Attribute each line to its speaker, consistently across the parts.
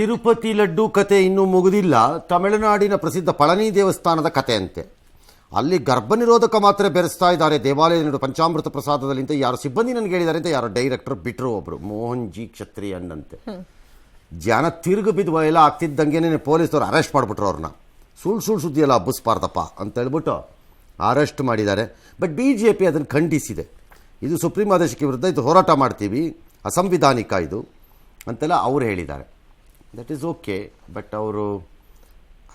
Speaker 1: ತಿರುಪತಿ ಲಡ್ಡು ಕತೆ ಇನ್ನೂ ಮುಗಿದಿಲ್ಲ. ತಮಿಳುನಾಡಿನ ಪ್ರಸಿದ್ಧ ಪಳನಿ ದೇವಸ್ಥಾನದ ಕತೆ ಅಂತೆ. ಅಲ್ಲಿ ಗರ್ಭನಿರೋಧಕ ಮಾತ್ರ ಬೆರೆಸ್ತಾ ಇದ್ದಾರೆ ದೇವಾಲಯ ಪಂಚಾಮೃತ ಪ್ರಸಾದದಲ್ಲಿ ಅಂತ ಯಾರು ಸಿಬ್ಬಂದಿ ನನಗೆ ಹೇಳಿದ್ದಾರೆ ಅಂತ ಯಾರೋ ಡೈರೆಕ್ಟರ್ ಬಿಟ್ಟರು, ಒಬ್ರು ಮೋಹನ್ ಜಿ ಕ್ಷತ್ರಿಯ ಅನ್ನಂತೆ. ಜನ ತಿರುಗು ಬಿದ್ದು ಎಲ್ಲ ಆಗ್ತಿದ್ದಂಗೆ ಪೊಲೀಸರು ಅರೆಸ್ಟ್ ಮಾಡಿಬಿಟ್ರು ಅವ್ರನ್ನ. ಸುಳ್ಳು ಸುದ್ದಿ ಎಲ್ಲ ಹಬ್ಬಿಸ್ಬಾರ್ದಪ್ಪ ಅಂತ ಹೇಳ್ಬಿಟ್ಟು ಅರೆಸ್ಟ್ ಮಾಡಿದ್ದಾರೆ. ಬಟ್ BJP ಅದನ್ನು ಖಂಡಿಸಿದೆ. ಇದು ಸುಪ್ರೀಂ ಆದೇಶಕ್ಕೆ ವಿರುದ್ಧ, ಇದು ಹೋರಾಟ ಮಾಡ್ತೀವಿ, ಅಸಂವಿಧಾನಿಕ ಇದು ಅಂತೆಲ್ಲ ಅವ್ರು ಹೇಳಿದ್ದಾರೆ. That is okay. ಬಟ್ ಅವರು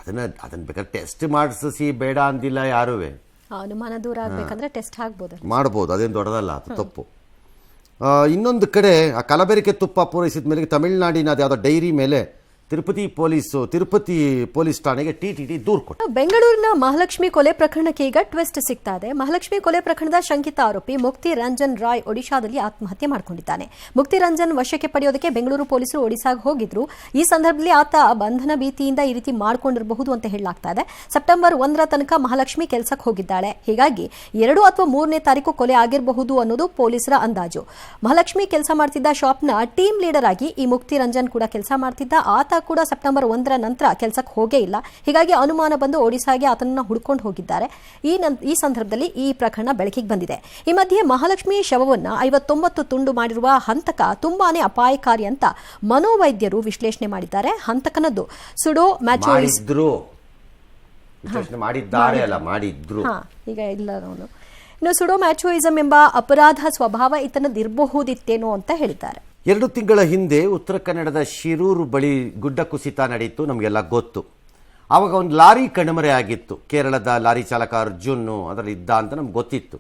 Speaker 1: ಅದನ್ನು ಬೇಕಾದ್ರೆ ಟೆಸ್ಟ್ ಮಾಡಿಸಿ ಬೇಡ ಅಂದಿಲ್ಲ ಯಾರೂ.
Speaker 2: ಅನುಮಾನ ದೂರ ಆಗಬೇಕಂದ್ರೆ ಟೆಸ್ಟ್
Speaker 1: ಮಾಡ್ಬೋದು, ಅದೇನು ದೊಡ್ಡದಲ್ಲ, ಅದು ತಪ್ಪು. ಇನ್ನೊಂದು ಕಡೆ ಆ ಕಲಬೆರಕೆ ತುಪ್ಪ ಪೂರೈಸಿದ ಮೇಲೆ ತಮಿಳುನಾಡಿನ ಯಾವುದೋ ಡೈರಿ ಮೇಲೆ ತಿರುಪತಿ ಪೊಲೀಸ್ ಠಾಣೆಗೆ TTD ದೂರು ಕೊಟ್ಟು.
Speaker 2: ಬೆಂಗಳೂರಿನ ಮಹಾಲಕ್ಷ್ಮಿ ಕೊಲೆ ಪ್ರಕರಣಕ್ಕೆ ಈಗ ಟ್ವಿಸ್ಟ್ ಸಿಗ್ತಾ ಇದೆ. ಮಹಾಲಕ್ಷ್ಮಿ ಕೊಲೆ ಪ್ರಕರಣದ ಶಂಕಿತ ಆರೋಪಿ ಮುಕ್ತಿ ರಂಜನ್ ರಾಯ್ ಒಡಿಶಾದಲ್ಲಿ ಆತ್ಮಹತ್ಯೆ ಮಾಡಿಕೊಂಡಿದ್ದಾನೆ. ಮುಕ್ತಿ ರಂಜನ್ ವಶಕ್ಕೆ ಪಡೆಯೋದಕ್ಕೆ ಬೆಂಗಳೂರು ಪೊಲೀಸರು ಒಡಿಶಾಗೆ ಹೋಗಿದ್ರು. ಈ ಸಂದರ್ಭದಲ್ಲಿ ಆತ ಬಂಧನ ಭೀತಿಯಿಂದ ಈ ರೀತಿ ಮಾಡಿಕೊಂಡಿರಬಹುದು ಅಂತ ಹೇಳಲಾಗ್ತಾ ಇದೆ. ಸೆಪ್ಟೆಂಬರ್ 1ರ ತನಕ ಮಹಾಲಕ್ಷ್ಮಿ ಕೆಲಸಕ್ಕೆ ಹೋಗಿದ್ದಾಳೆ. ಹೀಗಾಗಿ 2 ಅಥವಾ 3ನೇ ತಾರೀಕು ಕೊಲೆ ಆಗಿರಬಹುದು ಅನ್ನೋದು ಪೊಲೀಸರ ಅಂದಾಜು. ಮಹಾಲಕ್ಷ್ಮಿ ಕೆಲಸ ಮಾಡ್ತಿದ್ದ ಶಾಪ್ನ ಟೀಮ್ ಲೀಡರ್ ಆಗಿ ಈ ಮುಕ್ತಿ ರಂಜನ್ ಕೂಡ ಕೆಲಸ ಮಾಡ್ತಿದ್ದ. ಆತ ಕೂಡ ಸೆಪ್ಟೆಂಬರ್ 1ರ ನಂತರ ಕೆಲಸಕ್ಕೆ ಹೋಗೇ ಇಲ್ಲ. ಹೀಗಾಗಿ ಅನುಮಾನ ಬಂದು ಒಡಿಶಾಗೆ ಆತನನ್ನು ಹುಡುಕೊಂಡು ಹೋಗಿದ್ದಾರೆ. ಈ ಸಂದರ್ಭದಲ್ಲಿ ಈ ಪ್ರಕರಣ ಬೆಳಕಿಗೆ ಬಂದಿದೆ. ಈ ಮಧ್ಯೆ ಮಹಾಲಕ್ಷ್ಮಿ ಶವವನ್ನು 59 ತುಂಡು ಮಾಡಿರುವ ಹಂತಕ ತುಂಬಾನೇ ಅಪಾಯಕಾರಿ ಅಂತ ಮನೋವೈದ್ಯರು ವಿಶ್ಲೇಷಣೆ ಮಾಡಿದ್ದಾರೆ. ಹಂತಕನದ್ದು ಸುಡೋ ಈಗ ಇಲ್ಲ ಅವನು ಇನ್ನು ಸುಡೋ ಮ್ಯಾಚೋಯಿಸಂ ಎಂಬ ಅಪರಾಧ ಸ್ವಭಾವ ಇತನದಿರಬಹುದಿತ್ತೇನೋ ಅಂತ ಹೇಳಿದ್ದಾರೆ.
Speaker 1: 2 ತಿಂಗಳ ಹಿಂದೆ ಉತ್ತರ ಕನ್ನಡದ ಶಿರೂರು ಬಳಿ ಗುಡ್ಡ ಕುಸಿತ ನಡೆಯಿತು, ನಮಗೆಲ್ಲ ಗೊತ್ತು. ಆವಾಗ ಒಂದು ಲಾರಿ ಕಣ್ಮರೆ ಆಗಿತ್ತು. ಕೇರಳದ ಲಾರಿ ಚಾಲಕ ಅರ್ಜುನ್ ಅದರಲ್ಲಿ ಇದ್ದ ಅಂತ ನಮ್ಗೆ ಗೊತ್ತಿತ್ತು.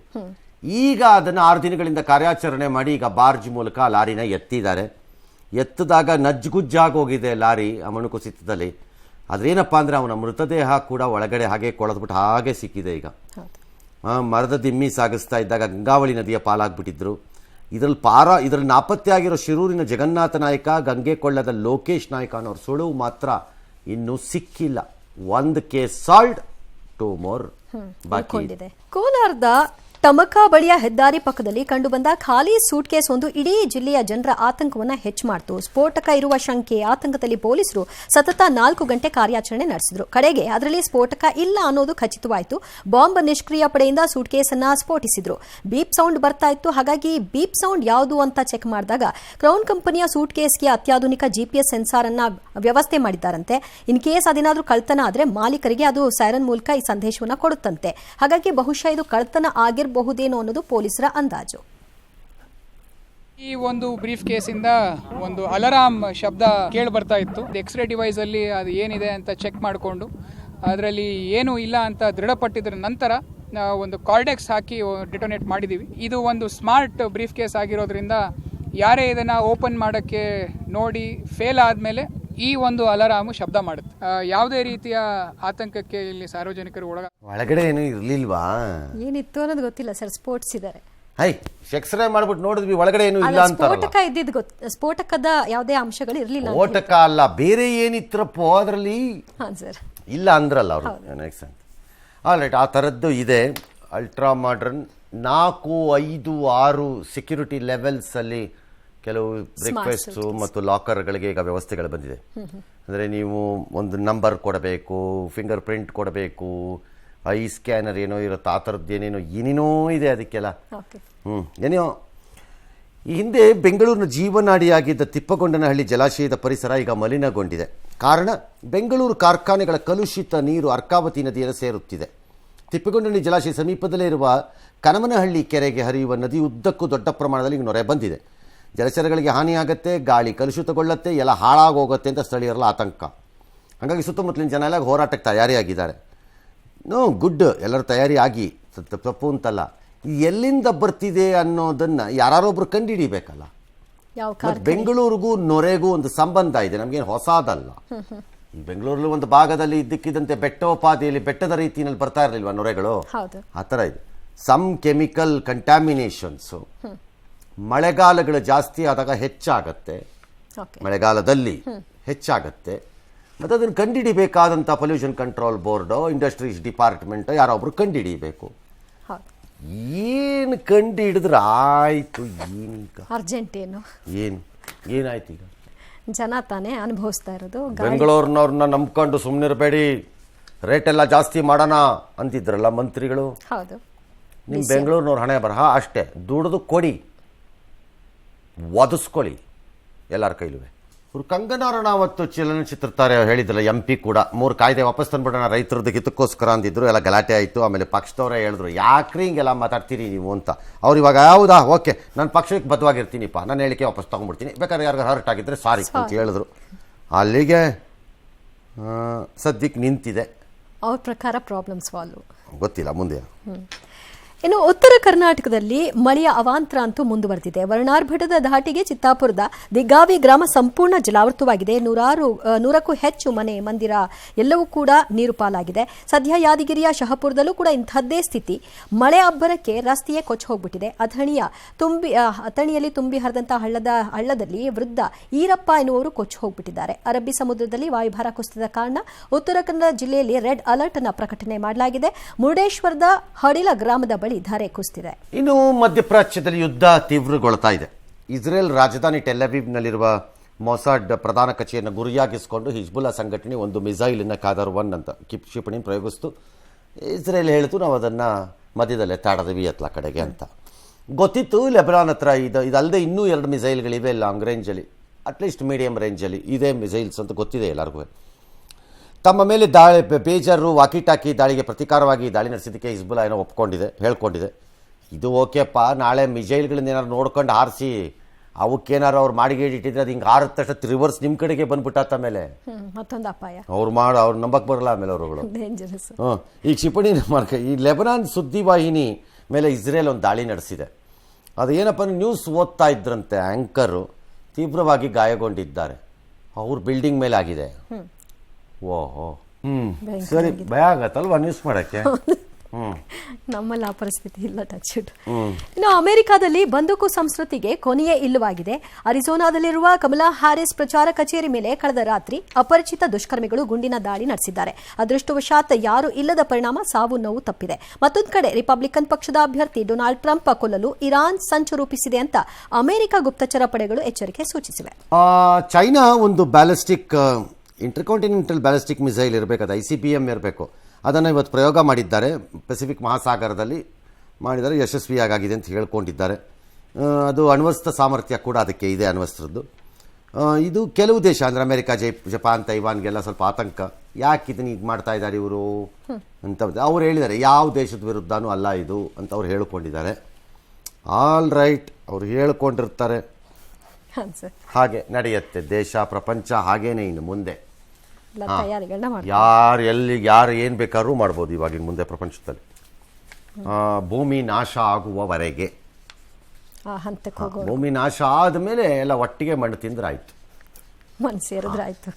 Speaker 1: ಈಗ ಅದನ್ನು 6 ದಿನಗಳಿಂದ ಕಾರ್ಯಾಚರಣೆ ಮಾಡಿ ಈಗ ಬಾರ್ಜ್ ಮೂಲಕ ಆ ಲಾರಿನ ಎತ್ತಿದ್ದಾರೆ. ಎತ್ತಿದಾಗ ನಜ್ಜುಗುಜ್ಜಾಗಿ ಹೋಗಿದೆ ಲಾರಿ ಆ ಮಣ್ಣು ಕುಸಿತದಲ್ಲಿ. ಅದ್ರೇನಪ್ಪ ಅಂದರೆ ಅವನ ಮೃತದೇಹ ಕೂಡ ಒಳಗಡೆ ಹಾಗೆ ಕೊಳೆದ್ಬಿಟ್ಟು ಹಾಗೆ ಸಿಕ್ಕಿದೆ. ಈಗ ಮರದ ದಿಮ್ಮಿ ಸಾಗಿಸ್ತಾ ಇದ್ದಾಗ ಗಂಗಾವಳಿ ನದಿಯ ಪಾಲಾಗ್ಬಿಟ್ಟಿದ್ರು. ಇದರಲ್ಲಿ ನಾಪತ್ತೆ ಆಗಿರೋ ಶಿರೂರಿನ ಜಗನ್ನಾಥ ನಾಯಕ, ಗಂಗೆಕೊಳ್ಳದ ಲೋಕೇಶ್ ನಾಯಕ ಅನ್ನೋರು ಸುಳುವು ಮಾತ್ರ ಇನ್ನೂ ಸಿಕ್ಕಿಲ್ಲ. 1 ಕೇಸ್ ಸಾಲ್ಡ್, 2 ಮೋರ್ ಬಾಕಿ ಇದೆ.
Speaker 2: ಕೋಲಾರದ ತಮಕಾ ಬಳಿಯ ಹೆದ್ದಾರಿ ಪಕ್ಕದಲ್ಲಿ ಕಂಡುಬಂದ ಖಾಲಿ ಸೂಟ್ ಕೇಸ್ ಒಂದು ಇಡೀ ಜಿಲ್ಲೆಯ ಜನರ ಆತಂಕವನ್ನು ಹೆಚ್ಚು ಮಾಡಿತು. ಸ್ಫೋಟಕ ಇರುವ ಶಂಕೆ ಆತಂಕದಲ್ಲಿ ಪೊಲೀಸರು ಸತತ 4 ಗಂಟೆ ಕಾರ್ಯಾಚರಣೆ ನಡೆಸಿದ್ರು. ಕಡೆಗೆ ಅದರಲ್ಲಿ ಸ್ಫೋಟಕ ಇಲ್ಲ ಅನ್ನೋದು ಖಚಿತವಾಯಿತು. ಬಾಂಬ್ ನಿಷ್ಕ್ರಿಯ ಪಡೆಯಿಂದ ಸೂಟ್ ಕೇಸ್ ಅನ್ನ ಸ್ಫೋಟಿಸಿದ್ರು. ಬೀಪ್ ಸೌಂಡ್ ಬರ್ತಾ ಇತ್ತು. ಹಾಗಾಗಿ ಬೀಪ್ ಸೌಂಡ್ ಯಾವುದು ಅಂತ ಚೆಕ್ ಮಾಡಿದಾಗ ಕ್ರೌನ್ ಕಂಪನಿಯ ಸೂಟ್ ಕೇಸ್ಗೆ ಅತ್ಯಾಧುನಿಕ GPS ಸೆನ್ಸಾರ್ ಅನ್ನ ವ್ಯವಸ್ಥೆ ಮಾಡಿದ್ದಾರಂತೆ. ಇನ್ ಕೇಸ್ ಅದೇನಾದ್ರೂ ಕಳ್ತನ ಆದ್ರೆ ಮಾಲೀಕರಿಗೆ ಅದು ಸೈರನ್ ಮೂಲಕ ಈ ಸಂದೇಶವನ್ನು ಕೊಡುತ್ತಂತೆ. ಹಾಗಾಗಿ ಬಹುಶಃ ಇದು ಕಳ್ತನ ಆಗಿರಬಹುದೇನೋ ಅನ್ನೋದು ಪೊಲೀಸರ ಅಂದಾಜು.
Speaker 3: ಈ ಒಂದು ಬ್ರೀಫ್ ಕೇಸಿಂದ ಒಂದು ಅಲಾರಾಮ್ ಶಬ್ದ ಕೇಳಿ ಬರ್ತಾ ಇತ್ತು. ಎಕ್ಸ್ರೇ ಡಿವೈಸ್ ಅಲ್ಲಿ ಅದು ಏನಿದೆ ಅಂತ ಚೆಕ್ ಮಾಡಿಕೊಂಡು ಅದರಲ್ಲಿ ಏನು ಇಲ್ಲ ಅಂತ ದೃಢಪಟ್ಟಿದ್ರ ನಂತರ ಒಂದು ಕಾರ್ಡೆಕ್ಸ್ ಹಾಕಿ ಡಿಟೋನೇಟ್ ಮಾಡಿದ್ದೀವಿ. ಇದು ಒಂದು ಸ್ಮಾರ್ಟ್ ಬ್ರೀಫ್ ಕೇಸ್ ಆಗಿರೋದ್ರಿಂದ ಯಾರೇ ಇದನ್ನ ಓಪನ್ ಮಾಡೋಕ್ಕೆ ನೋಡಿ ಫೇಲ್ ಆದಮೇಲೆ ಈ ಒಂದು ಅಲಾರಾಮು ಶಬ್ದ ಮಾಡುತ್ತೆ. ಯಾವುದೇ ರೀತಿಯ ಆತಂಕಕ್ಕೆ ಇಲ್ಲಿ ಸಾರ್ವಜನಿಕರು
Speaker 1: ಒಳಗಡೆ ಏನು ಇರ್ಲಿಲ್ವಾ,
Speaker 2: ಏನಿತ್ತು ಅನ್ನೋದು ಗೊತ್ತಿಲ್ಲ ಸರ್. ಸ್ಪೋರ್ಟ್ಸ್ ಇದ್ದಾರೆ.
Speaker 1: ಎಕ್ಸ್ರೇ ಮಾಡ್ಬಿಟ್ಟು ನೋಡಿದ್ವಿ, ಒಳಗಡೆ ಏನು ಇಲ್ಲ ಅಂತ.
Speaker 2: ಸ್ಫೋಟಕ ಇದ್ದಿದ್ದು ಸ್ಫೋಟಕದ ಯಾವುದೇ ಅಂಶಗಳು ಇರಲಿಲ್ಲ.
Speaker 1: ಸ್ಫೋಟಕ ಅಲ್ಲ, ಬೇರೆ ಏನಿತ್ರಪ್ಪೋ ಅದರಲ್ಲಿ ಇಲ್ಲ ಅಂದ್ರಲ್ಲ ಅವರು. ಆಲ್ರೈಟ್, ಆ ಥರದ್ದು ಇದೆ. ಅಲ್ಟ್ರಾ ಮಾಡರ್ನ್ 4, 5, 6 ಸೆಕ್ಯೂರಿಟಿ ಲೆವೆಲ್ಸ್ ಅಲ್ಲಿ ಕೆಲವು ಬ್ರೇಕ್ಫಾಸ್ಟ್ಸು ಮತ್ತು ಲಾಕರ್ಗಳಿಗೆ ಈಗ ವ್ಯವಸ್ಥೆಗಳು ಬಂದಿದೆ. ಅಂದರೆ ನೀವು ಒಂದು ನಂಬರ್ ಕೊಡಬೇಕು, ಫಿಂಗರ್ ಪ್ರಿಂಟ್ ಕೊಡಬೇಕು, ಐ ಸ್ಕ್ಯಾನರ್ ಏನೋ ಇರುತ್ತೆ, ಆ ಥರದ್ದು ಏನೇನೋ ಇದೆ ಅದಕ್ಕೆಲ್ಲ. ಏನೋ ಈ ಹಿಂದೆ ಬೆಂಗಳೂರಿನ ಜೀವನಾಡಿಯಾಗಿದ್ದ ತಿಪ್ಪಗೊಂಡನಹಳ್ಳಿ ಜಲಾಶಯದ ಪರಿಸರ ಈಗ ಮಲಿನಗೊಂಡಿದೆ. ಕಾರಣ ಬೆಂಗಳೂರು ಕಾರ್ಖಾನೆಗಳ ಕಲುಷಿತ ನೀರು ಅರ್ಕಾವತಿ ನದಿಯನ್ನು ಸೇರುತ್ತಿದೆ. ತಿಪ್ಪಗೊಂಡನಹಳ್ಳಿ ಜಲಾಶಯ ಸಮೀಪದಲ್ಲೇ ಇರುವ ಕನಮನಹಳ್ಳಿ ಕೆರೆಗೆ ಹರಿಯುವ ನದಿ ಉದ್ದಕ್ಕೂ ದೊಡ್ಡ ಪ್ರಮಾಣದಲ್ಲಿ ನೊರೆ ಬಂದಿದೆ. ಜಲಚರಗಳಿಗೆ ಹಾನಿಯಾಗತ್ತೆ, ಗಾಳಿ ಕಲುಷಿತಗೊಳ್ಳುತ್ತೆ, ಎಲ್ಲ ಹಾಳಾಗೋಗುತ್ತೆ ಅಂತ ಸ್ಥಳೀಯರೆಲ್ಲ ಆತಂಕ. ಹಾಗಾಗಿ ಸುತ್ತಮುತ್ತಲಿನ ಜನ ಎಲ್ಲ ಹೋರಾಟಕ್ಕೆ ತಯಾರಿಯಾಗಿದ್ದಾರೆ. ಗುಡ್, ಎಲ್ಲರೂ ತಯಾರಿ ಆಗಿ, ತಪ್ಪು ಅಂತಲ್ಲ. ಎಲ್ಲಿಂದ ಬರ್ತಿದೆ ಅನ್ನೋದನ್ನು ಯಾರೊಬ್ರು ಕಂಡುಹಿಡಿಬೇಕಲ್ಲ. ಬೆಂಗಳೂರಿಗೂ ನೊರೆಗೂ ಒಂದು ಸಂಬಂಧ ಇದೆ, ನಮಗೇನು ಹೊಸದಲ್ಲ. ಈ ಬೆಂಗಳೂರಲ್ಲಿ ಒಂದು ಭಾಗದಲ್ಲಿ ಇದ್ದಕ್ಕಿದ್ದಂತೆ ಬೆಟ್ಟೋಪಾದಿಯಲ್ಲಿ ಬೆಟ್ಟದ ರೀತಿಯಲ್ಲಿ ಬರ್ತಾ ಇರಲಿಲ್ವಾ ನೊರೆಗಳು, ಆ ಥರ ಇದೆ. ಸಮ್ ಕೆಮಿಕಲ್ ಕಂಟ್ಯಾಮಿನೇಷನ್ಸು ಮಳೆಗಾಲಗಳು ಜಾಸ್ತಿ ಆದಾಗ ಹೆಚ್ಚಾಗತ್ತೆ, ಮಳೆಗಾಲದಲ್ಲಿ ಹೆಚ್ಚಾಗತ್ತೆ. ಮತ್ತು ಅದನ್ನು ಕಂಡುಹಿಡಿಬೇಕಾದಂಥ ಪೊಲ್ಯೂಷನ್ ಕಂಟ್ರೋಲ್ ಬೋರ್ಡೋ ಇಂಡಸ್ಟ್ರೀಸ್ ಡಿಪಾರ್ಟ್ಮೆಂಟೋ ಯಾರೊಬ್ರು ಕಂಡುಹಿಡಿಬೇಕು. ಏನು ಕಂಡು ಹಿಡಿದ್ರೆ ಆಯಿತು, ಏನೀಗ
Speaker 2: ಅರ್ಜೆಂಟ್ ಏನಾಯ್ತು
Speaker 1: ಈಗ
Speaker 2: ಜನ ತಾನೇ ಅನುಭವಿಸ್ತಾ ಇರೋದು.
Speaker 1: ಬೆಂಗಳೂರಿನವ್ರನ್ನ ನಂಬ್ಕೊಂಡು ಸುಮ್ಮನಿರಬೇಡಿ, ರೇಟ್ ಎಲ್ಲ ಜಾಸ್ತಿ ಮಾಡೋಣ ಅಂತಿದ್ರಲ್ಲ ಮಂತ್ರಿಗಳು.
Speaker 2: ಹೌದು,
Speaker 1: ನಿಮ್ಮ ಬೆಂಗಳೂರಿನವ್ರ ಹಣೆ ಬರಹ ಅಷ್ಟೇ, ದುಡ್ದು ಕೊಡಿ, ಒದಿಸ್ಕೊಳ್ಳಿ ಎಲ್ಲರ ಕೈಲೂ. ಇವ್ರು ಕಂಗನಾ ರನಾವತ್ ಚಲನಚಿತ್ರ ತಾರೆ ಹೇಳಿದ್ರಲ್ಲ, MP ಕೂಡ 3 ಕಾಯ್ದೆ ವಾಪಸ್ ತಂದ್ಬಿಡೋಣ ರೈತರದ್ದು ಹಿತಕ್ಕೋಸ್ಕರ ಅಂದಿದ್ರು. ಎಲ್ಲ ಗಲಾಟೆ ಆಯಿತು. ಆಮೇಲೆ ಪಕ್ಷದವರೇ ಹೇಳಿದ್ರು, ಯಾಕ್ರಿ ಹಿಂಗೆಲ್ಲ ಮಾತಾಡ್ತೀರಿ ನೀವು ಅಂತ. ಅವ್ರು ಇವಾಗ ಹೌದಾ ಓಕೆ ನಾನು ಪಕ್ಷಕ್ಕೆ ಬದ್ಧವಾಗಿರ್ತೀನಿಪ್ಪ, ನಾನು ಹೇಳಿಕೆ ವಾಪಸ್ ತೊಗೊಂಡ್ಬಿಡ್ತೀನಿ, ಬೇಕಾದ್ರೆ ಯಾರಿಗಾರು ಹರ್ಟ್ ಆಗಿದ್ರೆ ಸಾರಿ ಅಂತ ಹೇಳಿದ್ರು. ಅಲ್ಲಿಗೆ ಸದ್ಯಕ್ಕೆ ನಿಂತಿದೆ.
Speaker 2: ಅವ್ರ ಪ್ರಕಾರ ಪ್ರಾಬ್ಲಮ್ ಸಾಲ್ವ್.
Speaker 1: ಗೊತ್ತಿಲ್ಲ ಮುಂದೆ.
Speaker 2: ಇನ್ನು ಉತ್ತರ ಕರ್ನಾಟಕದಲ್ಲಿ ಮಳೆಯ ಅವಾಂತರ ಅಂತೂ ಮುಂದುವರೆದಿದೆ. ವರ್ಣಾರ್ಭಟದ ಧಾಟಿಗೆ ಚಿತ್ತಾಪುರದ ದಿಗ್ಗಾವಿ ಗ್ರಾಮ ಸಂಪೂರ್ಣ ಜಲಾವೃತವಾಗಿದೆ. 100ಕ್ಕೂ ಹೆಚ್ಚು ಮನೆ ಮಂದಿರ ಎಲ್ಲವೂ ಕೂಡ ನೀರು ಪಾಲಾಗಿದೆ. ಸದ್ಯ ಯಾದಗಿರಿಯ ಶಹಪುರದಲ್ಲೂ ಕೂಡ ಇಂಥದ್ದೇ ಸ್ಥಿತಿ. ಮಳೆ ಅಬ್ಬರಕ್ಕೆ ರಸ್ತೆಯೇ ಕೊಚ್ಚಿ ಹೋಗ್ಬಿಟ್ಟಿದೆ. ಅಥಣಿಯಲ್ಲಿ ತುಂಬಿ ಹರಿದಂತಹ ಹಳ್ಳದಲ್ಲಿ ವೃದ್ಧ ಈರಪ್ಪ ಎನ್ನುವರು ಕೊಚ್ಚಿ ಹೋಗ್ಬಿಟ್ಟಿದ್ದಾರೆ. ಅರಬ್ಬಿ ಸಮುದ್ರದಲ್ಲಿ ವಾಯುಭಾರ ಕುಸಿದ ಕಾರಣ ಉತ್ತರ ಕನ್ನಡ ಜಿಲ್ಲೆಯಲ್ಲಿ ರೆಡ್ ಅಲರ್ಟ್ ಅನ್ನು ಪ್ರಕಟಣೆ ಮಾಡಲಾಗಿದೆ. ಮುರುಡೇಶ್ವರದ ಹಡಿಲ ಗ್ರಾಮದ ಬಳಿ ಧಾರೆ ಕುಸಿದಿದೆ.
Speaker 1: ಇನ್ನು ಮಧ್ಯಪ್ರಾಚ್ಯದಲ್ಲಿ ಯುದ್ಧ ತೀವ್ರಗೊಳ್ತಾ ಇದೆ. ಇಸ್ರೇಲ್ ರಾಜಧಾನಿ ಟೆಲ್ ಅವೀವ್ನಲ್ಲಿರುವ ಮೊಸಾಡ್ ಪ್ರಧಾನ ಕಚೇರಿಯನ್ನು ಗುರಿಯಾಗಿಸಿಕೊಂಡು ಹಿಜ್ಬುಲ್ಲಾ ಸಂಘಟನೆ ಒಂದು ಮಿಸೈಲನ್ನು ಕಾದರ್ 1 ಅಂತ ಕ್ಷಿಪಣಿ ಪ್ರಯೋಗಿಸ್ತು. ಇಸ್ರೇಲ್ ಹೇಳಿತು ನಾವು ಅದನ್ನು ಮಧ್ಯದಲ್ಲೇ ತಾಡದವಿ ಅತ್ಲ ಕಡೆಗೆ ಅಂತ. ಗೊತ್ತಿತ್ತು ಲೆಬನಾನ್ ಹತ್ರ ಇದಲ್ಲದೆ ಇನ್ನೂ 2 ಮಿಸೈಲ್ಗಳಿವೆ ಲಾಂಗ್ ರೇಂಜಲ್ಲಿ, ಅಟ್ಲೀಸ್ಟ್ ಮೀಡಿಯಂ ರೇಂಜಲ್ಲಿ ಇದೇ ಮಿಸೈಲ್ಸ್ ಅಂತ ಗೊತ್ತಿದೆ ಎಲ್ಲರಿಗೂ. ತಮ್ಮ ಮೇಲೆ ಬೇಜಾರು ವಾಕಿಟಾಕಿ ದಾಳಿಗೆ ಪ್ರತೀಕಾರವಾಗಿ ದಾಳಿ ನಡೆಸಿದ್ದಕ್ಕೆ ಹಿಜ್ಬುಲ್ಲಾ ಏನೋ ಹೇಳ್ಕೊಂಡಿದೆ. ಇದು ಓಕೆಪ್ಪ, ನಾಳೆ ಮಿಸೈಲ್ಗಳನ್ನ ಏನಾರು ನೋಡ್ಕೊಂಡು ಹಾರಿಸಿ ಅವಕ್ಕೇನಾರು ಅವ್ರು ಮಾಡಿಟ್ಟಿದ್ರೆ ಅದು ಹಿಂಗೆ ಹಾರಿದ ತಕ್ಷಣ ರಿವರ್ಸ್ ನಿಮ್ಮ ಕಡೆಗೆ ಬಂದ್ಬಿಟ್ಟಾತ ಮೇಲೆ
Speaker 2: ಮತ್ತೊಂದು ಅಪಾಯ.
Speaker 1: ಅವ್ರು ನಂಬಕ್ಕೆ ಬರಲ್ಲ ಆಮೇಲೆ ಅವರುಗಳು. ಈ ಕ್ಷಿಪಣಿ ಈ ಲೆಬನಾನ್ ಸುದ್ದಿವಾಹಿನಿ ಮೇಲೆ ಇಸ್ರೇಲ್ ಒಂದು ದಾಳಿ ನಡೆಸಿದೆ. ಅದು ಏನಪ್ಪ ನ್ಯೂಸ್ ಓದ್ತಾ ಇದ್ರಂತೆ, ಆ್ಯಂಕರು ತೀವ್ರವಾಗಿ ಗಾಯಗೊಂಡಿದ್ದಾರೆ. ಅವ್ರ ಬಿಲ್ಡಿಂಗ್ ಮೇಲೆ ಆಗಿದೆ. ಓಹೋ ಸರಿ, ಭಯ ಆಗತ್ತಲ್ವಾ ನ್ಯೂಸ್ ಮಾಡಕ್ಕೆ.
Speaker 2: ನಮ್ಮಲ್ಲಿ ಆ ಪರಿಸ್ಥಿತಿ ಇಲ್ಲ. ಟಚ್ ಇನ್ನು ಅಮೆರಿಕಾದಲ್ಲಿ ಬಂದೂಕು ಸಂಸ್ಕೃತಿಗೆ ಕೊನೆಯೇ ಇಲ್ಲವಾಗಿದೆ. ಅರಿಜೋನಾದಲ್ಲಿರುವ ಕಮಲಾ ಹ್ಯಾರಿಸ್ ಪ್ರಚಾರ ಕಚೇರಿ ಮೇಲೆ ಕಳೆದ ರಾತ್ರಿ ಅಪರಿಚಿತ ದುಷ್ಕರ್ಮಿಗಳು ಗುಂಡಿನ ದಾಳಿ ನಡೆಸಿದ್ದಾರೆ. ಅದೃಷ್ಟವಶಾತ್ ಯಾರೂ ಇಲ್ಲದ ಪರಿಣಾಮ ಸಾವು ನೋವು ತಪ್ಪಿದೆ. ಮತ್ತೊಂದು ಕಡೆ ರಿಪಬ್ಲಿಕನ್ ಪಕ್ಷದ ಅಭ್ಯರ್ಥಿ ಡೊನಾಲ್ಡ್ ಟ್ರಂಪ್ ಕೊಲ್ಲಲು ಇರಾನ್ ಸಂಚು ರೂಪಿಸಿದೆ ಅಂತ ಅಮೆರಿಕ ಗುಪ್ತಚರ ಪಡೆಗಳು ಎಚ್ಚರಿಕೆ ಸೂಚಿಸಿವೆ.
Speaker 1: ಚೈನಾ ಒಂದು ಬ್ಯಾಲಿಸ್ಟಿಕ್ ಇಂಟರ್ಕಾಂಟಿನೆಂಟಲ್ ಬ್ಯಾಲಿಸ್ಟಿಕ್ ಮಿಸೈಲ್ ಇರಬೇಕು, ಅದು ICBM ಇರಬೇಕು. ಅದನ್ನು ಇವತ್ತು ಪ್ರಯೋಗ ಮಾಡಿದ್ದಾರೆ. ಪೆಸಿಫಿಕ್ ಮಹಾಸಾಗರದಲ್ಲಿ ಮಾಡಿದ್ದಾರೆ, ಯಶಸ್ವಿಯಾಗಿದೆ ಅಂತ ಹೇಳ್ಕೊಂಡಿದ್ದಾರೆ. ಅದು ಅಣ್ವಸ್ತ್ರ ಸಾಮರ್ಥ್ಯ ಕೂಡ ಅದಕ್ಕೆ ಇದೆ, ಅಣ್ವಸ್ತ್ರದ್ದು. ಇದು ಕೆಲವು ದೇಶ ಅಂದರೆ ಅಮೆರಿಕ, ಜಪಾನ್, ತೈವಾನ್ಗೆಲ್ಲ ಸ್ವಲ್ಪ ಆತಂಕ, ಯಾಕೆ ಇದನ್ನು ಈಗ ಮಾಡ್ತಾ ಇದ್ದಾರೆ ಇವರು ಅಂತ ಅವ್ರು ಹೇಳಿದ್ದಾರೆ. ಯಾವ ದೇಶದ ವಿರುದ್ಧನೂ ಅಲ್ಲ ಇದು ಅಂತ ಅವ್ರು ಹೇಳ್ಕೊಂಡಿದ್ದಾರೆ. ಆಲ್ ರೈಟ್, ಅವ್ರು ಹೇಳ್ಕೊಂಡಿರ್ತಾರೆ, ಹಾಗೆ ನಡೆಯುತ್ತೆ ದೇಶ ಪ್ರಪಂಚ. ಹಾಗೇನೆ ಇನ್ನು ಮುಂದೆ ಯಾರು ಏನು ಬೇಕಾದ್ರೂ ಮಾಡ್ಬೋದು ಇವಾಗಿನ ಮುಂದೆ ಪ್ರಪಂಚದಲ್ಲಿ, ಭೂಮಿ ನಾಶ ಆಗುವವರೆಗೆ. ಭೂಮಿ ನಾಶ ಆದಮೇಲೆ ಎಲ್ಲ ಒಟ್ಟಿಗೆ ಮಣ್ಣು ತಿಂದ್ರಾಯ್ತು,
Speaker 2: ಮಣ್ಣು ಸೇರಿದ್ರಾಯ್ತು.